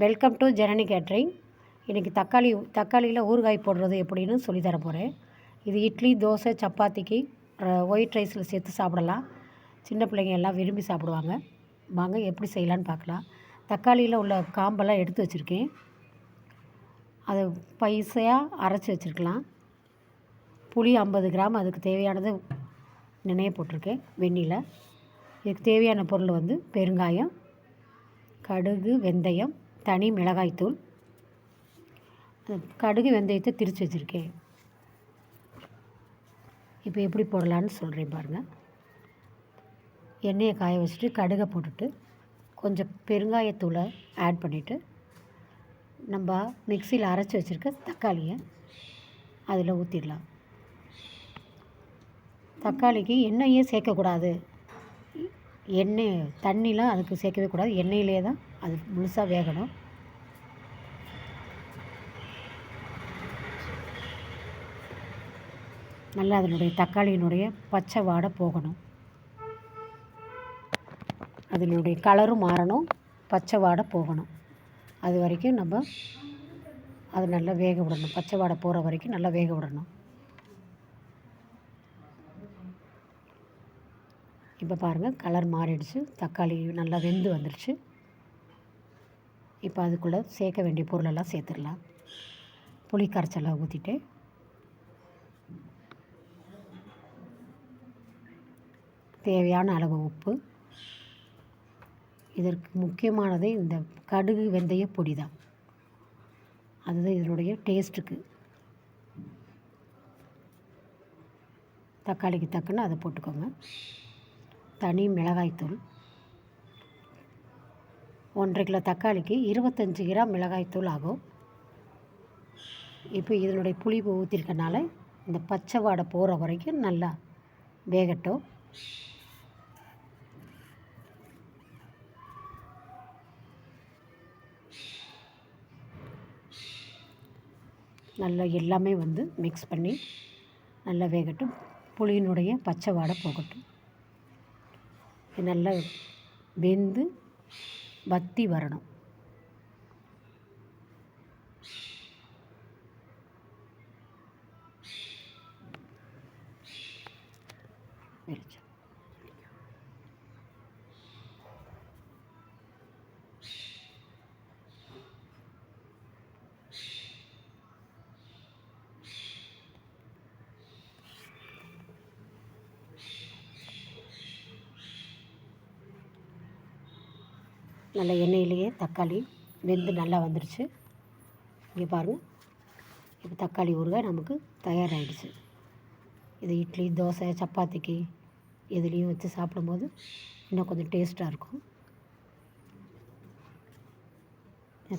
Welcome to Janani catering. இன்றைக்கி தக்காளியில் ஊறுகாய் போடுறது எப்படின்னு சொல்லித்தர போகிறேன். இது இட்லி, தோசை, சப்பாத்திக்கு ஒயிட் ரைஸில் சேர்த்து சாப்பிடலாம். சின்ன பிள்ளைங்க எல்லாம் விரும்பி சாப்பிடுவாங்க. வாங்க எப்படி செய்யலான்னு பார்க்கலாம். தக்காளியில் உள்ள காம்பெல்லாம் எடுத்து வச்சுருக்கேன். அதை பைசையாக அரைச்சி வச்சுருக்கலாம். புளி 50 கிராம், அதுக்கு தேவையானது நினைய போட்டிருக்கேன் வெந்நில. இதுக்கு தேவையான பொருள் வந்து பெருங்காயம், கடுகு, வெந்தயம், தனி மிளகாய்த்தூள். கடுகு வெந்தயத்தை திரித்து வச்சுருக்கேன். இப்போ எப்படி போடலான்னு சொல்கிறேன் பாருங்கள். எண்ணெயை காய வச்சுட்டு கடுகை போட்டுட்டு கொஞ்சம் பெருங்காயத்தூளை ஆட் பண்ணிவிட்டு நம்ம மிக்சியில் அரைச்சி வச்சுருக்க தக்காளியை அதில் ஊற்றிடலாம். தக்காளிக்கு எண்ணெயே சேர்க்கக்கூடாது. எண்ணெய் தண்ணிலாம் அதுக்கு சேர்க்கவே கூடாது. எண்ணெயிலே தான் அது முழுசாக வேகணும். நல்லா அதனுடைய தக்காளியினுடைய பச்சை வாடை போகணும். அதனுடைய கலரும் மாறணும், பச்சை வாடை போகணும். அது வரைக்கும் நம்ம அதை நல்லா வேக விடணும். பச்சை வாடை போகிற வரைக்கும் நல்லா வேக விடணும். இப்போ பாருங்கள், கலர் மாறிடுச்சு. தக்காளி நல்லா வெந்து வந்துடுச்சு. இப்போ அதுக்குள்ளே சேர்க்க வேண்டிய பொருளெல்லாம் சேர்த்துடலாம். புளி கரைச்சலை ஊற்றிட்டு தேவையான அளவு உப்பு. இதற்கு முக்கியமானதே இந்த கடுகு வெந்தய பொடி தான். அதுதான் இதனுடைய டேஸ்ட்டுக்கு. தக்காளிக்கு தக்கன அதை போட்டுக்கோங்க. தனி மிளகாய்த்தூள். 1.5 கிலோ தக்காளிக்கு 25 கிராம் மிளகாய்த்தூள் ஆகும். இப்போ இதனுடைய புளிப்பு ஊற்றிருக்கனால இந்த பச்சை வாடை போகிற வரைக்கும் நல்லா வேகட்டும். நல்லா எல்லாமே வந்து மிக்ஸ் பண்ணி நல்லா வேகட்டும். புளியினுடைய பச்சை வாடை போகட்டும். நல்லா வெந்து வத்தி வரணும். நல்ல எண்ணெயிலேயே தக்காளி வெந்து நல்லா வந்துடுச்சு. இங்கே பாருங்கள், இப்போ தக்காளி ஊறுகாய் நமக்கு தயாராகிடுச்சு. இது இட்லி, தோசை, சப்பாத்திக்கு எதுலேயும் வச்சு சாப்பிடும்போது இன்னும் கொஞ்சம் டேஸ்ட்டாக இருக்கும்.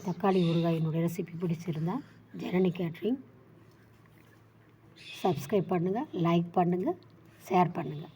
தக்காளி ஊறுகாயினுடைய ரெசிபி பிடிச்சிருந்தால் ஜனனி கேட்ரிங் சப்ஸ்கிரைப் பண்ணுங்கள், லைக் பண்ணுங்கள், ஷேர் பண்ணுங்கள்.